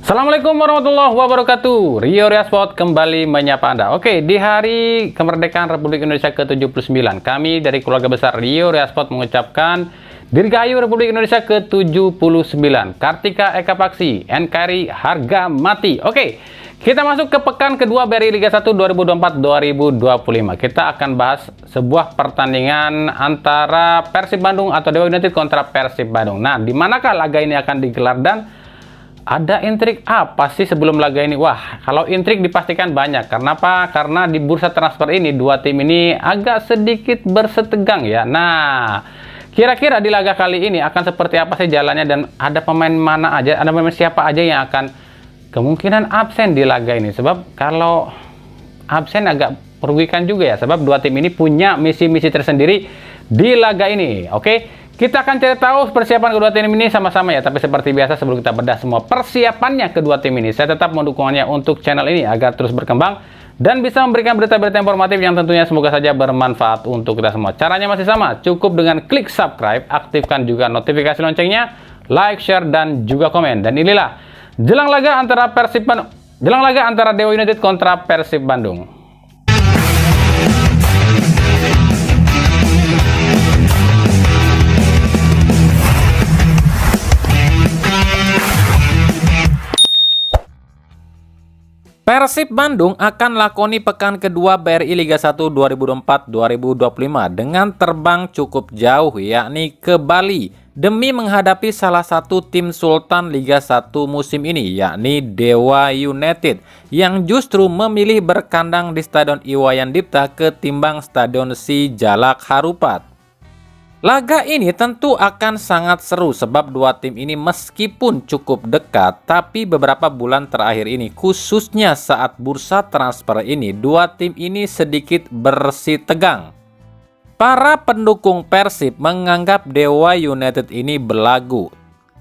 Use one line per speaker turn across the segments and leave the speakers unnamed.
Assalamualaikum warahmatullahi wabarakatuh. Rio Sport kembali menyapa Anda. Oke, di hari kemerdekaan Republik Indonesia ke-79, kami dari keluarga besar Rio Sport mengucapkan Dirgahayu Republik Indonesia ke-79. Kartika Eka Paksi, NKRI harga mati. Oke, kita masuk ke pekan kedua BRI Liga 1 2024-2025. Kita akan bahas sebuah pertandingan antara Persib Bandung atau Dewa United kontra Persib Bandung. Nah, di manakah laga ini akan digelar dan ada intrik apa sih sebelum laga ini? Wah, kalau intrik dipastikan banyak. Karena apa? Karena di bursa transfer ini, dua tim ini agak sedikit bersetegang ya. Nah, kira-kira di laga kali ini akan seperti apa sih jalannya dan ada pemain mana aja, ada pemain siapa aja yang akan kemungkinan absen di laga ini. Sebab kalau absen agak merugikan juga ya. Sebab dua tim ini punya misi-misi tersendiri di laga ini. Oke? Kita akan cari tahu persiapan kedua tim ini sama-sama ya. Tapi seperti biasa sebelum kita bedah semua persiapannya kedua tim ini, saya tetap mendukungnya untuk channel ini agar terus berkembang dan bisa memberikan berita-berita informatif yang tentunya semoga saja bermanfaat untuk kita semua. Caranya masih sama, cukup dengan klik subscribe, aktifkan juga notifikasi loncengnya, like, share, dan juga komen. Dan inilah jelang laga antara Dewa United kontra Persib Bandung. Persib Bandung akan lakoni pekan kedua BRI Liga 1 2024-2025 dengan terbang cukup jauh yakni ke Bali demi menghadapi salah satu tim sultan Liga 1 musim ini yakni Dewa United yang justru memilih berkandang di Stadion Iwayan Dipta ketimbang Stadion Sijalak Harupat. Laga ini tentu akan sangat seru sebab dua tim ini meskipun cukup dekat tapi beberapa bulan terakhir ini khususnya saat bursa transfer ini dua tim ini sedikit bersitegang. Para pendukung Persib menganggap Dewa United ini belagu,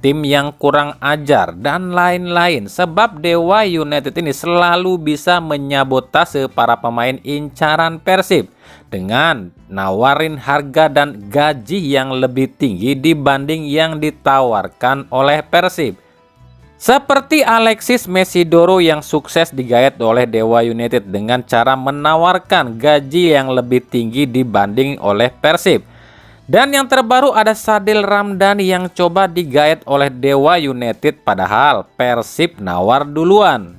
tim yang kurang ajar dan lain-lain sebab Dewa United ini selalu bisa menyabotase para pemain incaran Persib dengan nawarin harga dan gaji yang lebih tinggi dibanding yang ditawarkan oleh Persib. Seperti Alexis Mesidoro yang sukses digayat oleh Dewa United dengan cara menawarkan gaji yang lebih tinggi dibanding oleh Persib. Dan yang terbaru ada Sadil Ramdhani yang coba digayat oleh Dewa United padahal Persib nawar duluan.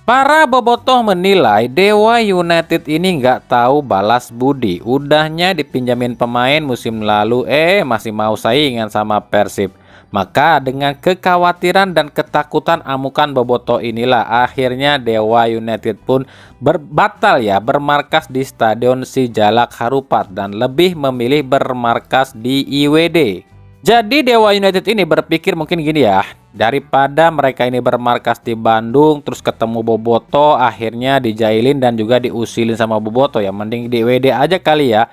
Para bobotoh menilai Dewa United ini nggak tahu balas budi. Udahnya dipinjamin pemain musim lalu masih mau saingan sama Persib. Maka dengan kekhawatiran dan ketakutan amukan bobotoh inilah akhirnya Dewa United pun bermarkas di Stadion Sijalak Harupat dan lebih memilih bermarkas di IWD. Jadi Dewa United ini berpikir mungkin gini ya, daripada mereka ini bermarkas di Bandung terus ketemu bobotoh akhirnya dijailin dan juga diusilin sama bobotoh ya, mending di IWD aja kali ya.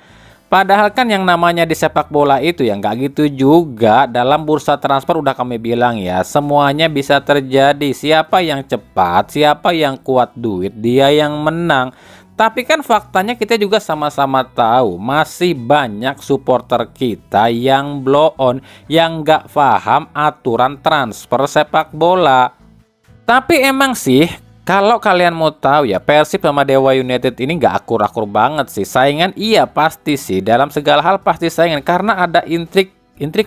Padahal kan yang namanya di sepak bola itu ya nggak gitu juga. Dalam bursa transfer udah kami bilang ya, semuanya bisa terjadi. Siapa yang cepat, siapa yang kuat duit, dia yang menang. Tapi kan faktanya kita juga sama-sama tahu masih banyak supporter kita yang blow on, yang nggak paham aturan transfer sepak bola. Tapi emang sih kalau kalian mau tahu ya, Persib sama Dewa United ini nggak akur-akur banget sih. Saingan iya pasti sih, dalam segala hal pasti saingan karena ada intrik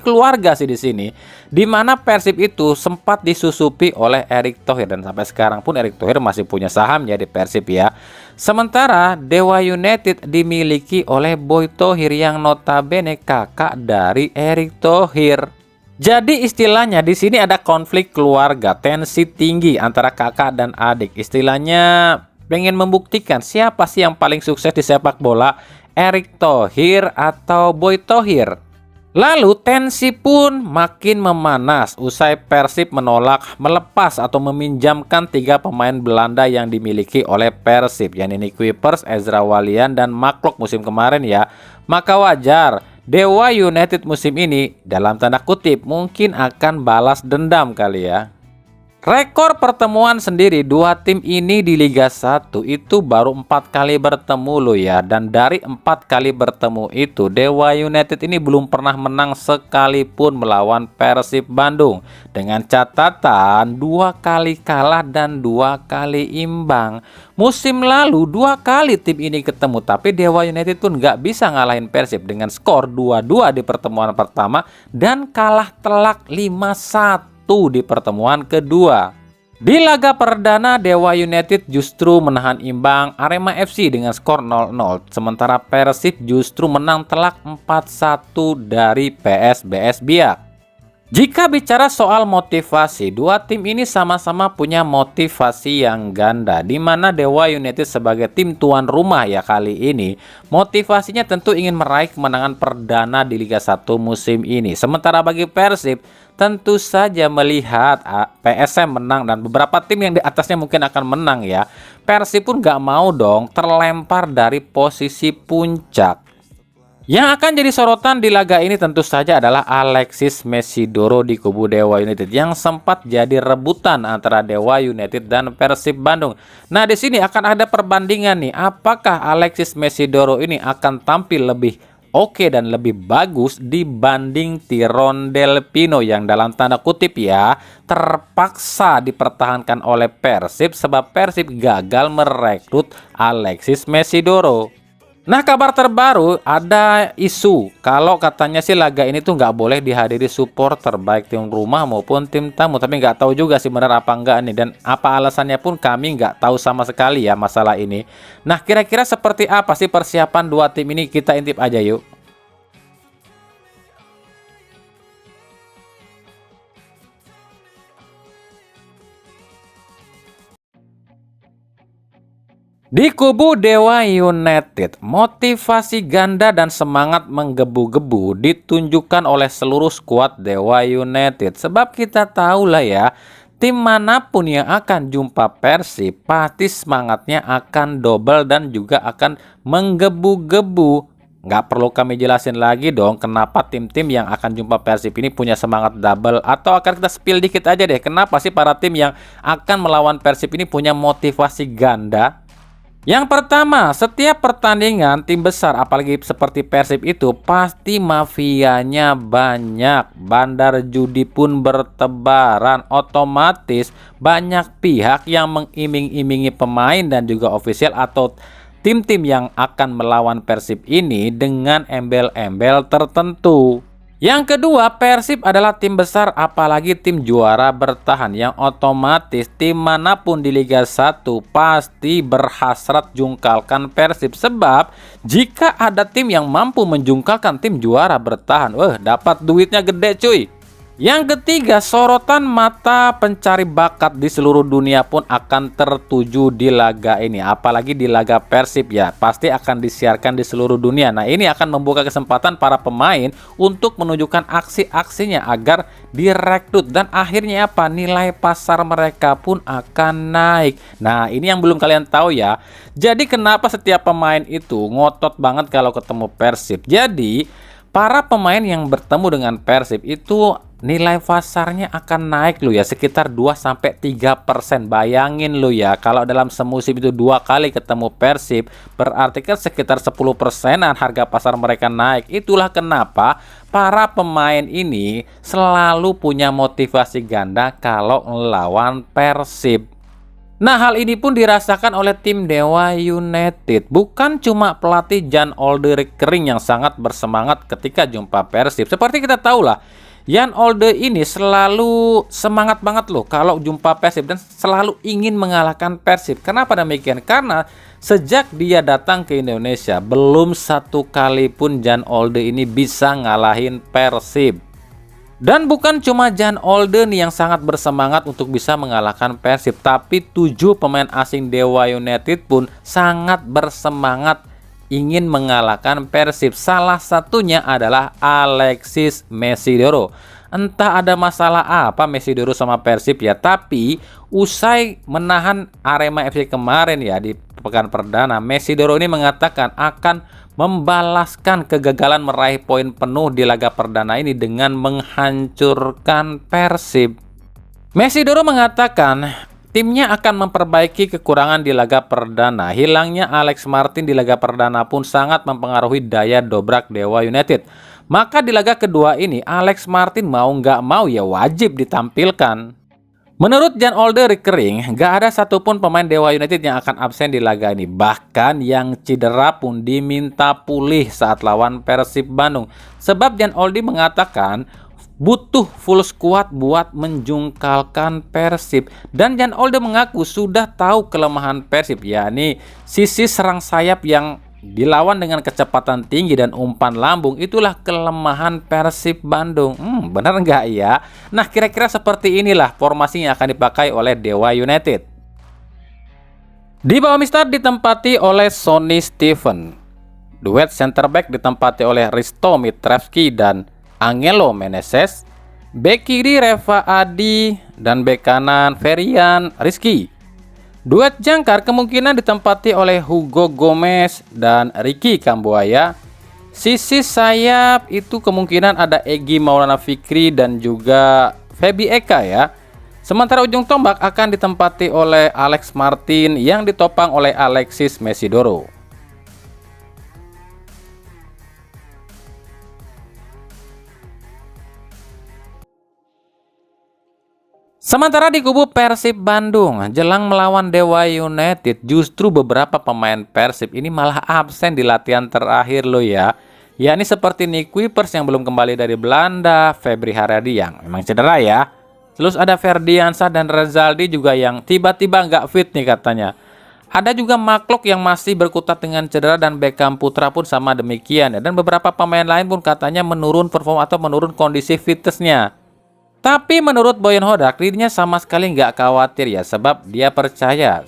keluarga sih di sini. Dimana Persib itu sempat disusupi oleh Erick Thohir dan sampai sekarang pun Erick Thohir masih punya saham ya di Persib ya. Sementara Dewa United dimiliki oleh Boy Thohir yang notabene kakak dari Erick Thohir. Jadi istilahnya di sini ada konflik keluarga, tensi tinggi antara kakak dan adik. Istilahnya pengen membuktikan siapa sih yang paling sukses di sepak bola, Erick Thohir atau Boy Thohir. Lalu tensi pun makin memanas usai Persib menolak melepas atau meminjamkan 3 pemain Belanda yang dimiliki oleh Persib, yakni Nick Kuipers, Ezra Walian, dan Maklok musim kemarin ya. Maka wajar Dewa United musim ini dalam tanda kutip mungkin akan balas dendam kali ya. Rekor pertemuan sendiri dua tim ini di Liga 1 itu baru 4 kali bertemu loh ya. Dan dari 4 kali bertemu itu Dewa United ini belum pernah menang sekalipun melawan Persib Bandung. Dengan catatan 2 kali kalah dan 2 kali imbang. Musim lalu 2 kali tim ini ketemu, tapi Dewa United pun nggak bisa ngalahin Persib dengan skor 2-2 di pertemuan pertama dan kalah telak 5-1 di pertemuan kedua. Di laga perdana Dewa United justru menahan imbang Arema FC dengan skor 0-0, sementara Persib justru menang telak 4-1 dari PSBS Biak. Jika bicara soal motivasi, dua tim ini sama-sama punya motivasi yang ganda, di mana Dewa United sebagai tim tuan rumah ya kali ini, motivasinya tentu ingin meraih kemenangan perdana di Liga 1 musim ini. Sementara bagi Persib, tentu saja melihat PSM menang dan beberapa tim yang di atasnya mungkin akan menang ya. Persib pun gak mau dong terlempar dari posisi puncak. Yang akan jadi sorotan di laga ini tentu saja adalah Alexis Mesidoro di kubu Dewa United yang sempat jadi rebutan antara Dewa United dan Persib Bandung. Nah, di sini akan ada perbandingan nih, apakah Alexis Mesidoro ini akan tampil lebih oke dan lebih bagus dibanding Tirondel Pino yang dalam tanda kutip ya terpaksa dipertahankan oleh Persib sebab Persib gagal merekrut Alexis Mesidoro. Nah, kabar terbaru ada isu kalau katanya sih laga ini tuh nggak boleh dihadiri supporter baik tim rumah maupun tim tamu, tapi nggak tahu juga sih benar apa enggak nih dan apa alasannya pun kami nggak tahu sama sekali ya masalah ini. Nah, kira-kira seperti apa sih persiapan dua tim ini, kita intip aja yuk. Di kubu Dewa United, motivasi ganda dan semangat menggebu-gebu ditunjukkan oleh seluruh skuad Dewa United. Sebab kita tahu lah ya, tim manapun yang akan jumpa Persib, pasti semangatnya akan double dan juga akan menggebu-gebu. Nggak perlu kami jelasin lagi dong kenapa tim-tim yang akan jumpa Persib ini punya semangat double. Atau akan kita spill dikit aja deh, kenapa sih para tim yang akan melawan Persib ini punya motivasi ganda? Yang pertama, setiap pertandingan tim besar apalagi seperti Persib itu pasti mafianya banyak. Bandar judi pun bertebaran, otomatis banyak pihak yang mengiming-imingi pemain dan juga ofisial atau tim-tim yang akan melawan Persib ini dengan embel-embel tertentu. Yang kedua, Persib adalah tim besar apalagi tim juara bertahan yang otomatis tim manapun di Liga 1 pasti berhasrat jungkalkan Persib sebab jika ada tim yang mampu menjungkalkan tim juara bertahan, dapat duitnya gede cuy. Yang ketiga, sorotan mata pencari bakat di seluruh dunia pun akan tertuju di laga ini. Apalagi di laga Persib ya, pasti akan disiarkan di seluruh dunia. Nah, ini akan membuka kesempatan para pemain untuk menunjukkan aksi-aksinya agar direkrut. Dan akhirnya apa? Nilai pasar mereka pun akan naik. Nah, ini yang belum kalian tahu ya. Jadi kenapa setiap pemain itu ngotot banget kalau ketemu Persib? Jadi, para pemain yang bertemu dengan Persib itu nilai pasarnya akan naik lo ya sekitar 2-3%. Bayangin lo ya kalau dalam semusim itu 2 kali ketemu Persib berarti kan sekitar 10%-an harga pasar mereka naik. Itulah kenapa para pemain ini selalu punya motivasi ganda kalau melawan Persib. Nah, hal ini pun dirasakan oleh tim Dewa United. Bukan cuma pelatih Jan Olde Rickering yang sangat bersemangat ketika jumpa Persib. Seperti kita tahu lah, Jan Olde ini selalu semangat banget loh kalau jumpa Persib dan selalu ingin mengalahkan Persib. Kenapa demikian? Karena sejak dia datang ke Indonesia, belum satu kali pun Jan Olde ini bisa ngalahin Persib. Dan bukan cuma Jan Olde nih yang sangat bersemangat untuk bisa mengalahkan Persib, tapi 7 pemain asing Dewa United pun sangat bersemangat ingin mengalahkan Persib. Salah satunya adalah Alexis Mesidoro. Entah ada masalah apa Mesidoro sama Persib ya, tapi usai menahan Arema FC kemarin ya di pekan perdana, Mesidoro ini mengatakan akan membalaskan kegagalan meraih poin penuh di laga perdana ini dengan menghancurkan Persib. Mesidoro mengatakan timnya akan memperbaiki kekurangan di laga perdana. Hilangnya Alex Martin di laga perdana pun sangat mempengaruhi daya dobrak Dewa United. Maka di laga kedua ini Alex Martin mau nggak mau ya wajib ditampilkan. Menurut Jan Olde Rickering, nggak ada satupun pemain Dewa United yang akan absen di laga ini. Bahkan yang cedera pun diminta pulih saat lawan Persib Bandung. Sebab Jan Olde mengatakan butuh full squad buat menjungkalkan Persib. Dan Jan Olde mengaku sudah tahu kelemahan Persib, yakni sisi serang sayap yang dilawan dengan kecepatan tinggi dan umpan lambung. Itulah kelemahan Persib Bandung. Benar nggak ya? Nah, kira-kira seperti inilah formasi yang akan dipakai oleh Dewa United. Di bawah Mister ditempati oleh Sonny Steven. Duet center back ditempati oleh Risto Mitrevski dan Angelo Meneses. Bek kiri Reva Adi dan bek kanan Ferian Rizky. Duet jangkar kemungkinan ditempati oleh Hugo Gomez dan Ricky Kambuaya. Sisi sayap itu kemungkinan ada Egy Maulana Fikri dan juga Feby Eka ya. Sementara ujung tombak akan ditempati oleh Alex Martin yang ditopang oleh Alexis Mesidoro. Sementara di kubu Persib Bandung, jelang melawan Dewa United, justru beberapa pemain Persib ini malah absen di latihan terakhir loh ya. Yakni seperti Nick Kuipers yang belum kembali dari Belanda, Febri Haryadi yang memang cedera ya. Terus ada Ferdiansyah dan Rezaldi juga yang tiba-tiba nggak fit nih katanya. Ada juga Maklok yang masih berkutat dengan cedera dan Beckham Putra pun sama demikian ya. Dan beberapa pemain lain pun katanya menurun performa atau menurun kondisi fitnessnya. Tapi menurut Boyan Hodak, dirinya sama sekali nggak khawatir ya, sebab dia percaya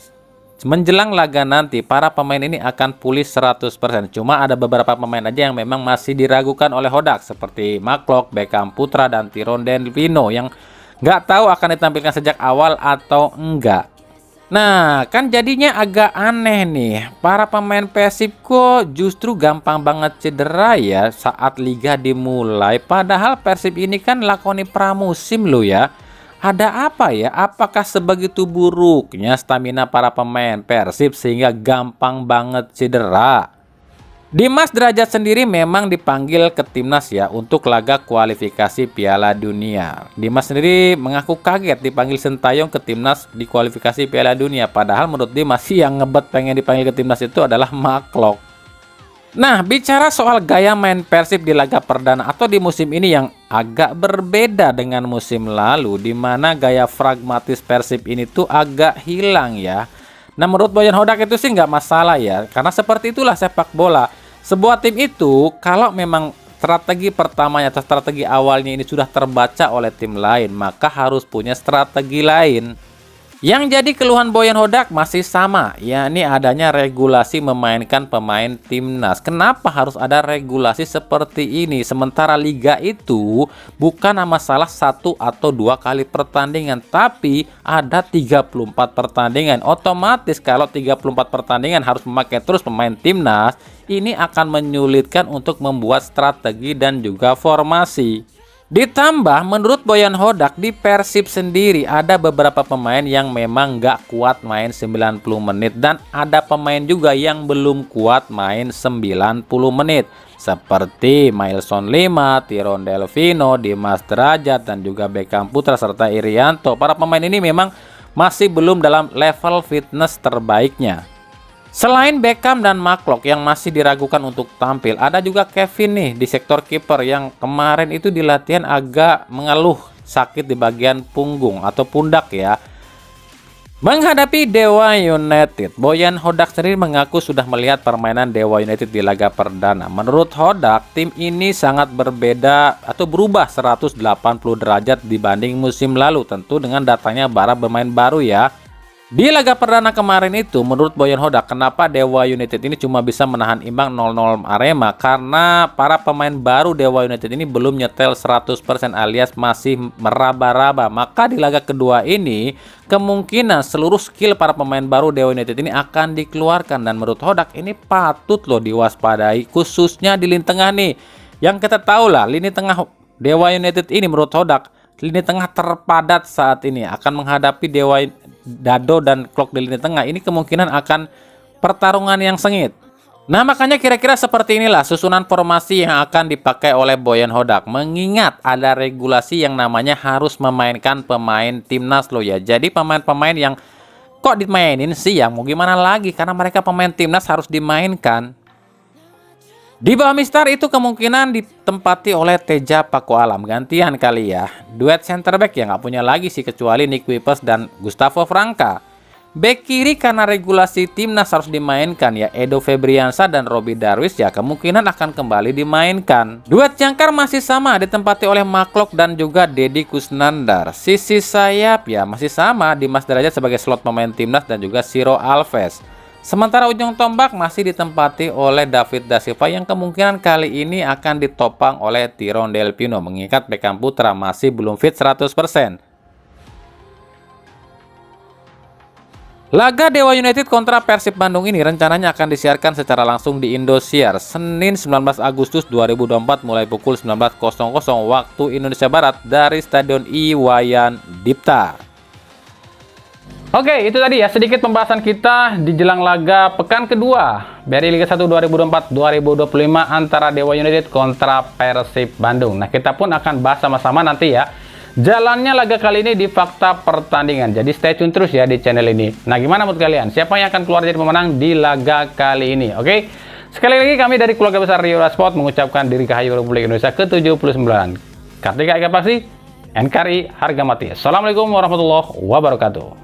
menjelang laga nanti para pemain ini akan pulih 100%. Cuma ada beberapa pemain aja yang memang masih diragukan oleh Hodak seperti Maklok, Beckham Putra, dan Tyrone Delvino yang nggak tahu akan ditampilkan sejak awal atau enggak. Nah, kan jadinya agak aneh nih. Para pemain Persib kok justru gampang banget cedera ya saat liga dimulai. Padahal Persib ini kan lakoni pramusim loh ya. Ada apa ya? Apakah sebegitu buruknya stamina para pemain Persib sehingga gampang banget cedera? Dimas Derajat sendiri memang dipanggil ke timnas ya untuk laga kualifikasi Piala Dunia. Dimas sendiri mengaku kaget dipanggil Sintayong ke timnas di kualifikasi Piala Dunia. Padahal menurut Dimas yang ngebet pengen dipanggil ke timnas itu adalah Maklok. Nah, bicara soal gaya main Persib di laga perdana atau di musim ini yang agak berbeda dengan musim lalu, di mana gaya pragmatis Persib ini tuh agak hilang ya. Nah, menurut Boyan Hodak itu sih nggak masalah ya, karena seperti itulah sepak bola. Sebuah tim itu kalau memang strategi pertamanya atau strategi awalnya ini sudah terbaca oleh tim lain, maka harus punya strategi lain. Yang jadi keluhan Boyan Hodak masih sama, yakni adanya regulasi memainkan pemain timnas. Kenapa harus ada regulasi seperti ini? Sementara liga itu bukan masalah 1 atau 2 kali pertandingan, tapi ada 34 pertandingan. Otomatis kalau 34 pertandingan harus memakai terus pemain timnas, ini akan menyulitkan untuk membuat strategi dan juga formasi. Ditambah menurut Boyan Hodak di Persib sendiri ada beberapa pemain yang memang nggak kuat main 90 menit dan ada pemain juga yang belum kuat main 90 menit seperti Mailson Lima, Tyrone Delvino, Dimas Derajat dan juga Beckham Putra serta Irianto. Para pemain ini memang masih belum dalam level fitness terbaiknya. Selain Beckham dan Maklok yang masih diragukan untuk tampil, ada juga Kevin nih di sektor kiper yang kemarin itu di latihan agak mengeluh sakit di bagian punggung atau pundak ya. Menghadapi Dewa United, Boyan Hodak sendiri mengaku sudah melihat permainan Dewa United di laga perdana. Menurut Hodak, tim ini sangat berbeda atau berubah 180 derajat dibanding musim lalu, tentu dengan datangnya para pemain baru ya. Di laga perdana kemarin itu, menurut Boyan Hodak, kenapa Dewa United ini cuma bisa menahan imbang 0-0 Arema? Karena para pemain baru Dewa United ini belum nyetel 100% alias masih meraba-raba. Maka di laga kedua ini, kemungkinan seluruh skill para pemain baru Dewa United ini akan dikeluarkan. Dan menurut Hodak, ini patut loh diwaspadai, khususnya di lini tengah nih. Yang kita tahu lah, lini tengah Dewa United ini menurut Hodak, lini tengah terpadat saat ini, akan menghadapi Dewa Dado dan Clock di lini tengah. Ini kemungkinan akan pertarungan yang sengit. Nah, makanya kira-kira seperti inilah susunan formasi yang akan dipakai oleh Boyan Hodak. Mengingat ada regulasi yang namanya harus memainkan pemain timnas loh ya. Jadi pemain-pemain yang kok dimainin sih ya, mau gimana lagi, karena mereka pemain timnas harus dimainkan. Di bawah Mister itu kemungkinan ditempati oleh Teja Paku Alam. Gantian kali ya. Duet center back ya nggak punya lagi sih kecuali Nick Wipers dan Gustavo Franca. Bek kiri karena regulasi timnas harus dimainkan ya, Edo Febriansa dan Robbie Darwish ya kemungkinan akan kembali dimainkan. Duet jangkar masih sama ditempati oleh Maklok dan juga Deddy Kusnandar. Sisi sayap ya masih sama, Dimas Derajat sebagai slot pemain timnas dan juga Ciro Alves. Sementara ujung tombak masih ditempati oleh David Da Silva yang kemungkinan kali ini akan ditopang oleh Tyrone Del Pino, mengingat Beckham Putra masih belum fit 100%. Laga Dewa United kontra Persib Bandung ini rencananya akan disiarkan secara langsung di Indosiar Senin 19 Agustus 2024 mulai pukul 19.00 waktu Indonesia Barat dari Stadion Iwayan Dipta. Oke, itu tadi ya sedikit pembahasan kita di jelang laga pekan kedua BRI Liga 1 2024-2025 antara Dewa United kontra Persib Bandung. Nah, kita pun akan bahas sama-sama nanti ya jalannya laga kali ini di fakta pertandingan. Jadi stay tune terus ya di channel ini. Nah, gimana menurut kalian? Siapa yang akan keluar jadi pemenang di laga kali ini? Oke. Sekali lagi kami dari keluarga besar Rio Sport mengucapkan diri Dirgahayu Republik Indonesia ke-79. Kartika Eka Paksi, NKRI harga mati. Assalamualaikum warahmatullahi wabarakatuh.